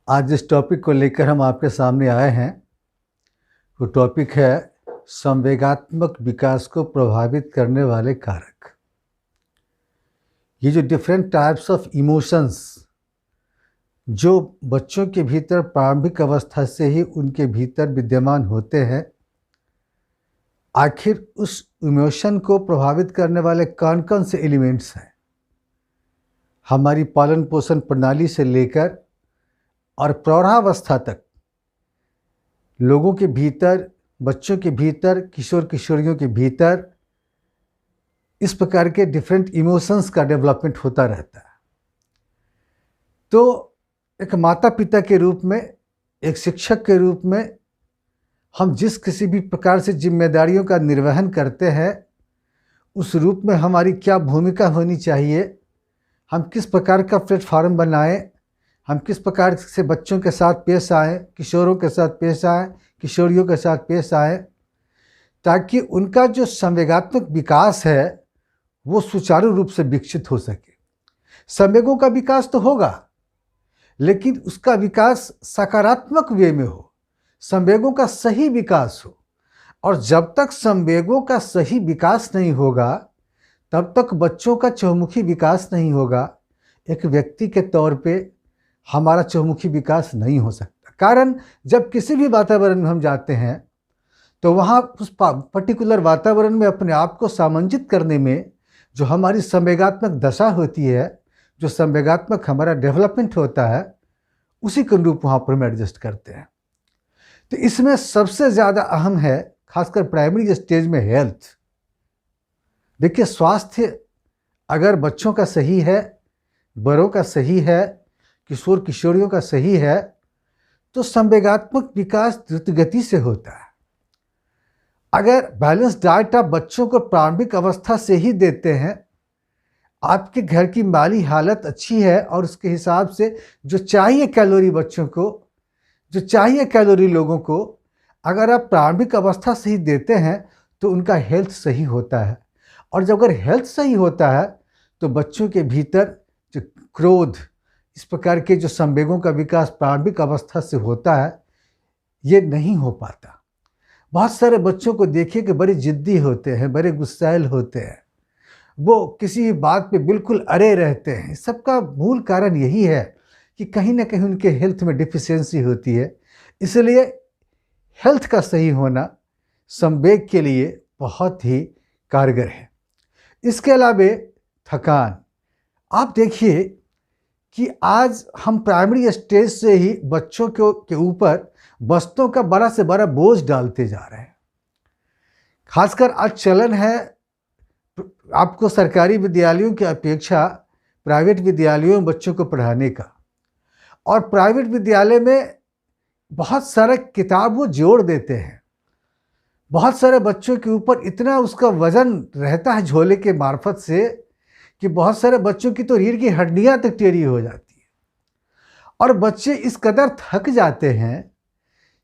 आज जिस टॉपिक को लेकर हम आपके सामने आए हैं वो टॉपिक है संवेगात्मक विकास को प्रभावित करने वाले कारक। ये जो डिफरेंट टाइप्स ऑफ इमोशंस जो बच्चों के भीतर प्रारंभिक अवस्था से ही उनके भीतर विद्यमान होते हैं, आखिर उस इमोशन को प्रभावित करने वाले कौन कौन से एलिमेंट्स हैं। हमारी पालन पोषण प्रणाली से लेकर और प्रौढ़ावस्था तक लोगों के भीतर, बच्चों के भीतर, किशोर किशोरियों के भीतर इस प्रकार के डिफरेंट इमोशंस का डेवलपमेंट होता रहता है। तो एक माता पिता के रूप में, एक शिक्षक के रूप में हम जिस किसी भी प्रकार से जिम्मेदारियों का निर्वहन करते हैं, उस रूप में हमारी क्या भूमिका होनी चाहिए, हम किस प्रकार का प्लेटफॉर्म बनाएं, हम किस प्रकार से बच्चों के साथ पेश आएँ, किशोरों के साथ पेश आएँ, किशोरियों के साथ पेश आएँ, ताकि उनका जो संवेगात्मक विकास है वो सुचारू रूप से विकसित हो सके। संवेगों का विकास तो होगा, लेकिन उसका विकास सकारात्मक वे में हो, संवेगों का सही विकास हो। और जब तक संवेगों का सही विकास नहीं होगा तब तक बच्चों का चहुमुखी विकास नहीं होगा। एक व्यक्ति के तौर पे हमारा चहुमुखी विकास नहीं हो सकता। कारण जब किसी भी वातावरण में हम जाते हैं तो वहाँ उस पर्टिकुलर वातावरण में अपने आप को सामंजित करने में जो हमारी संवेगात्मक दशा होती है, जो संवेगात्मक हमारा डेवलपमेंट होता है, उसी के अनुरूप वहाँ पर हम एडजस्ट करते हैं। तो इसमें सबसे ज़्यादा अहम है, खासकर प्राइमरी स्टेज में, हेल्थ। देखिए, स्वास्थ्य अगर बच्चों का सही है, बड़ों का सही है, किशोर किशोरियों का सही है, तो संवेगात्मक विकास द्रुत गति से होता है। अगर बैलेंस डाइट आप बच्चों को प्रारंभिक अवस्था से ही देते हैं, आपके घर की माली हालत अच्छी है और उसके हिसाब से जो चाहिए कैलोरी बच्चों को, जो चाहिए कैलोरी लोगों को, अगर आप प्रारंभिक अवस्था से ही देते हैं तो उनका हेल्थ सही होता है। और जब अगर हेल्थ सही होता है तो बच्चों के भीतर जो क्रोध, इस प्रकार के जो संवेगों का विकास प्रारंभिक अवस्था से होता है, ये नहीं हो पाता। बहुत सारे बच्चों को देखिए कि बड़े जिद्दी होते हैं, बड़े गुस्सैल होते हैं, वो किसी भी बात पे बिल्कुल अड़े रहते हैं। सबका मूल कारण यही है कि कहीं ना कहीं उनके हेल्थ में डिफिशियंसी होती है। इसलिए हेल्थ का सही होना संवेग के लिए बहुत ही कारगर है। इसके अलावा थकान, आप देखिए कि आज हम प्राइमरी स्टेज से ही बच्चों के ऊपर बस्तों का बड़ा से बड़ा बोझ डालते जा रहे हैं। खासकर आज चलन है आपको सरकारी विद्यालयों की अपेक्षा प्राइवेट विद्यालयों में बच्चों को पढ़ाने का। और प्राइवेट विद्यालय में बहुत सारा किताब वो जोड़ देते हैं, बहुत सारे बच्चों के ऊपर इतना उसका वजन रहता है झोले के मार्फत से कि बहुत सारे बच्चों की तो रीढ़ की हड्डियां तक टेढ़ी हो जाती है। और बच्चे इस कदर थक जाते हैं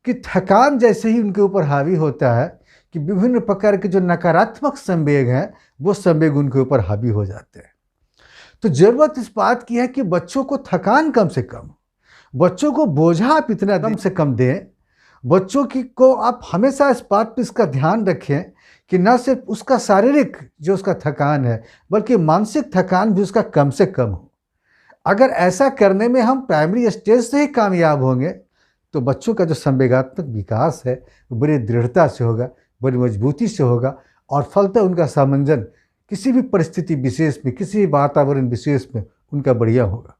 कि थकान जैसे ही उनके ऊपर हावी होता है कि विभिन्न प्रकार के जो नकारात्मक संवेग हैं वो संवेग उनके ऊपर हावी हो जाते हैं। तो ज़रूरत इस बात की है कि बच्चों को थकान कम से कम, बच्चों को बोझा आप इतना कम से कम दें। बच्चों को आप हमेशा इस बात पर इसका ध्यान रखें कि न सिर्फ उसका शारीरिक जो उसका थकान है, बल्कि मानसिक थकान भी उसका कम से कम हो। अगर ऐसा करने में हम प्राइमरी स्टेज से ही कामयाब होंगे तो बच्चों का जो संवेगात्मक विकास है वो बड़ी दृढ़ता से होगा, बड़ी मजबूती से होगा और फलतः उनका सामंजन किसी भी परिस्थिति विशेष में, किसी भी वातावरण विशेष में उनका बढ़िया होगा।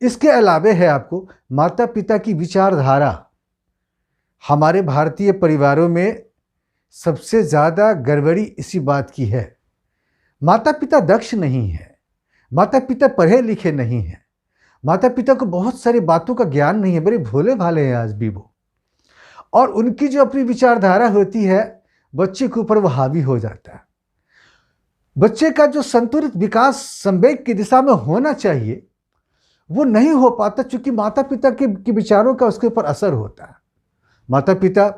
इसके अलावा है आपको माता पिता की विचारधारा। हमारे भारतीय परिवारों में सबसे ज़्यादा गड़बड़ी इसी बात की है। माता पिता दक्ष नहीं है, माता पिता पढ़े लिखे नहीं हैं, माता पिता को बहुत सारी बातों का ज्ञान नहीं है, बड़े भोले भाले हैं आज भी वो। और उनकी जो अपनी विचारधारा होती है बच्चे के ऊपर वो हावी हो जाता है। बच्चे का जो संतुलित विकास संवेग की दिशा में होना चाहिए वो नहीं हो पाता, क्योंकि माता पिता के विचारों का उसके ऊपर असर होता है। माता पिता,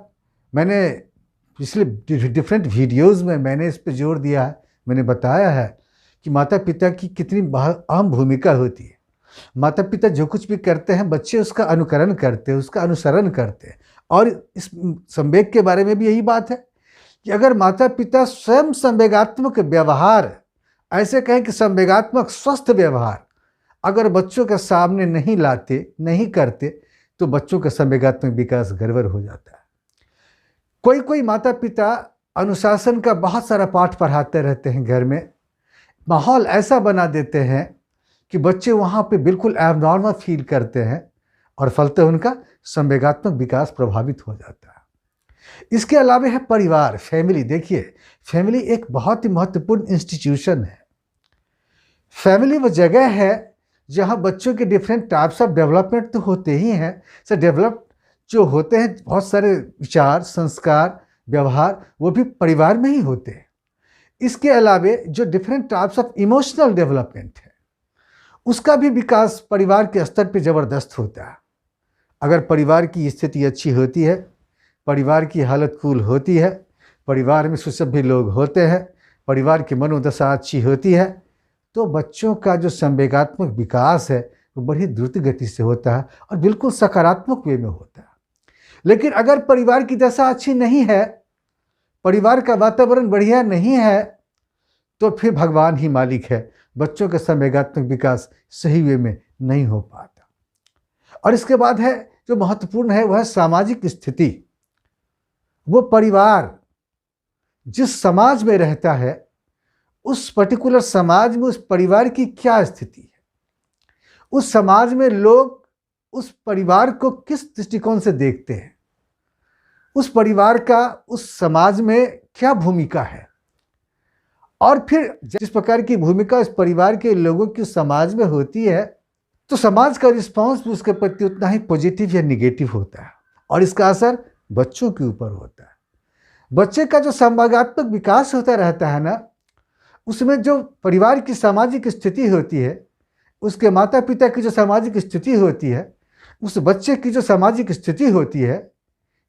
मैंने पिछले डिफरेंट वीडियोज़ में मैंने इस पर जोर दिया है, मैंने बताया है कि माता पिता की कितनी अहम भूमिका होती है। माता पिता जो कुछ भी करते हैं बच्चे उसका अनुकरण करते हैं, उसका अनुसरण करते हैं। और इस संवेग के बारे में भी यही बात है कि अगर माता पिता स्वयं संवेगात्मक व्यवहार, ऐसे कहें कि संवेगात्मक स्वस्थ व्यवहार अगर बच्चों के सामने नहीं लाते, नहीं करते, तो बच्चों का संवेगात्मक विकास गड़बड़ हो जाता है। कोई कोई माता पिता अनुशासन का बहुत सारा पाठ पढ़ाते रहते हैं घर में, माहौल ऐसा बना देते हैं कि बच्चे वहाँ पे बिल्कुल एबनॉर्मल फील करते हैं और फलतः उनका संवेगात्मक विकास प्रभावित हो जाता है। इसके अलावा है परिवार, फैमिली। देखिए, फैमिली एक बहुत ही महत्वपूर्ण इंस्टीट्यूशन है। फैमिली वो जगह है जहाँ बच्चों के डिफरेंट टाइप्स ऑफ डेवलपमेंट तो होते ही हैं, से डेवलप जो होते हैं बहुत सारे विचार, संस्कार, व्यवहार, वो भी परिवार में ही होते हैं। इसके अलावा जो different types of emotional development है, उसका भी विकास परिवार के स्तर पे ज़बरदस्त होता है। अगर परिवार की स्थिति अच्छी होती है, परिवार की हालत कूल होती है, परिवार में सुसभ्य लोग होते हैं, परिवार की मनोदशा अच्छी होती है, तो बच्चों का जो संवेगात्मक विकास है वो बड़ी द्रुत गति से होता है और बिल्कुल सकारात्मक वे में होता है। लेकिन अगर परिवार की दशा अच्छी नहीं है, परिवार का वातावरण बढ़िया नहीं है, तो फिर भगवान ही मालिक है, बच्चों का संवेगात्मक विकास सही वे में नहीं हो पाता। और इसके बाद है जो महत्वपूर्ण है, वह है सामाजिक स्थिति। वो परिवार जिस समाज में रहता है, उस पर्टिकुलर समाज में उस परिवार की क्या स्थिति है, उस समाज में लोग उस परिवार को किस दृष्टिकोण से देखते हैं, उस परिवार का उस समाज में क्या भूमिका है, और फिर जिस प्रकार की भूमिका उस परिवार के लोगों की समाज में होती है, तो समाज का रिस्पॉन्स भी उसके प्रति उतना ही पॉजिटिव या निगेटिव होता है और इसका असर बच्चों के ऊपर होता है। बच्चे का जो संवेगात्मक विकास होता रहता है ना, उसमें जो परिवार की सामाजिक स्थिति होती है, उसके माता पिता की जो सामाजिक स्थिति होती है, उस बच्चे की जो सामाजिक स्थिति होती है,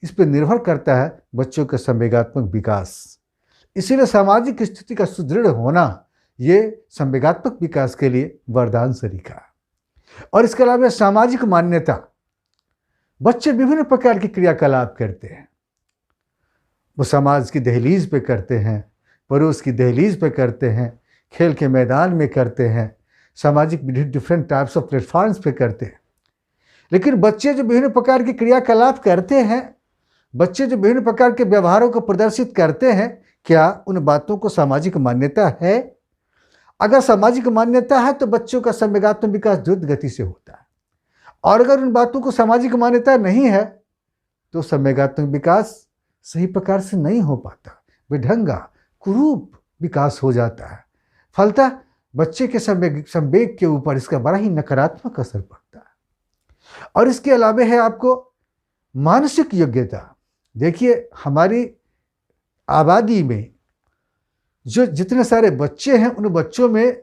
इस पर निर्भर करता है बच्चों का संवेगात्मक विकास। इसीलिए सामाजिक स्थिति का सुदृढ़ होना ये संवेगात्मक विकास के लिए वरदान सरीखा है। और इसके अलावा सामाजिक मान्यता, बच्चे विभिन्न प्रकार की क्रियाकलाप करते हैं। वो समाज की दहलीज पे करते हैं, पड़ोस की दहलीज पे करते हैं, खेल के मैदान में करते हैं, सामाजिक डिफरेंट टाइप्स ऑफ प्लेटफॉर्म्स पे करते हैं। लेकिन बच्चे जो विभिन्न प्रकार के क्रियाकलाप करते हैं, बच्चे जो विभिन्न प्रकार के व्यवहारों को प्रदर्शित करते हैं, क्या उन बातों को सामाजिक मान्यता है? अगर सामाजिक मान्यता है तो बच्चों का संवेगात्मक विकास द्रुत गति से होता है, और अगर उन बातों को सामाजिक मान्यता नहीं है तो संवेगात्मक विकास सही प्रकार से नहीं हो पाता, बेढंगा कुरूप विकास हो जाता है। फलतः बच्चे के संवेग के ऊपर इसका बड़ा ही नकारात्मक असर पड़ता है। और इसके अलावा है आपको मानसिक योग्यता। देखिए, हमारी आबादी में जो जितने सारे बच्चे हैं, उन बच्चों में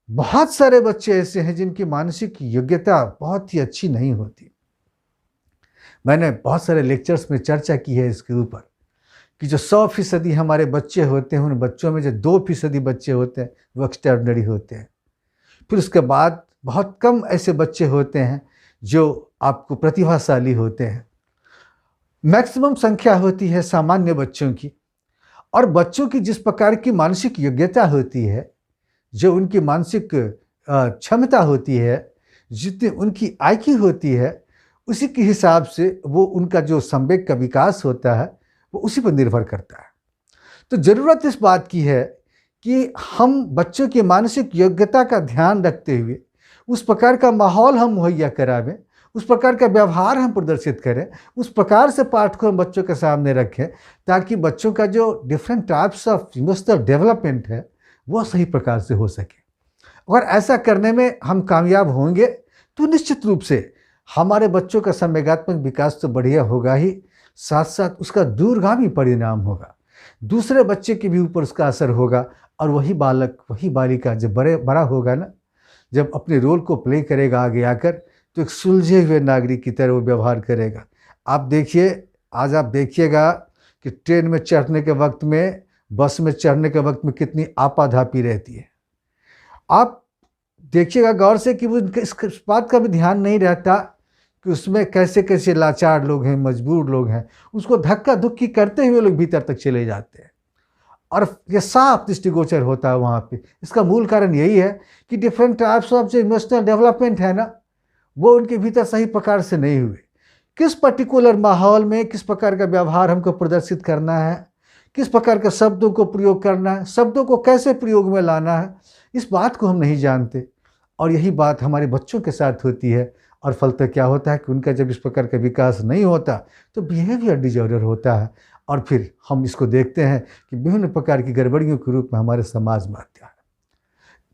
बहुत सारे बच्चे ऐसे हैं जिनकी मानसिक योग्यता बहुत ही अच्छी नहीं होती। मैंने बहुत सारे लेक्चर्स में चर्चा की है इसके ऊपर कि जो 100% हमारे बच्चे होते हैं, उन बच्चों में जो 2% बच्चे होते हैं वो एक्स्ट्राऑर्डिनरी होते हैं। फिर उसके बाद बहुत कम ऐसे बच्चे होते हैं जो आपको प्रतिभाशाली होते हैं। मैक्सिमम संख्या होती है सामान्य बच्चों की। और बच्चों की जिस प्रकार की मानसिक योग्यता होती है, जो उनकी मानसिक क्षमता होती है, जितनी उनकी आईक्यू होती है, उसी के हिसाब से वो उनका जो संवेग का विकास होता है वो उसी पर निर्भर करता है। तो ज़रूरत इस बात की है कि हम बच्चों की मानसिक योग्यता का ध्यान रखते हुए उस प्रकार का माहौल हम मुहैया करावें, उस प्रकार का व्यवहार हम प्रदर्शित करें, उस प्रकार से पाठ को हम बच्चों के सामने रखें ताकि बच्चों का जो different types of emotional development है वो सही प्रकार से हो सके। अगर ऐसा करने में हम कामयाब होंगे तो निश्चित रूप से हमारे बच्चों का संवेगात्मक विकास तो बढ़िया होगा ही, साथ साथ उसका दूरगामी परिणाम होगा, दूसरे बच्चे के भी ऊपर उसका असर होगा। और वही बालक, वही बालिका जब बड़ा होगा ना, जब अपने रोल को प्ले करेगा आगे आकर, तो एक सुलझे हुए नागरिक की तरह वो व्यवहार करेगा। आप देखिए, आज आप देखिएगा कि ट्रेन में चढ़ने के वक्त में, बस में चढ़ने के वक्त में कितनी आपाधापी रहती है। आप देखिएगा गौर से कि वो इस बात का भी ध्यान नहीं रहता कि उसमें कैसे कैसे लाचार लोग हैं, मजबूर लोग हैं, उसको धक्का धुक्की करते हुए लोग भीतर तक चले जाते हैं और ये साफ दृष्टिगोचर होता है वहाँ पे। इसका मूल कारण यही है कि डिफरेंट टाइप्स ऑफ जो इमोशनल डेवलपमेंट है ना, वो उनके भीतर सही प्रकार से नहीं हुए। किस पर्टिकुलर माहौल में किस प्रकार का व्यवहार हमको प्रदर्शित करना है, किस प्रकार के शब्दों को प्रयोग करना है, शब्दों को कैसे प्रयोग में लाना है, इस बात को हम नहीं जानते। और यही बात हमारे बच्चों के साथ होती है और फलतः क्या होता है कि उनका जब इस प्रकार का विकास नहीं होता तो बिहेवियर डिजॉर्डर होता है और फिर हम इसको देखते हैं कि विभिन्न प्रकार की गड़बड़ियों के रूप में हमारे समाज में आता है।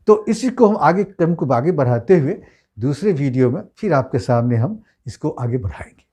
तो इसी को हम आगे क्रम को आगे बढ़ाते हुए दूसरे वीडियो में फिर आपके सामने हम इसको आगे बढ़ाएंगे।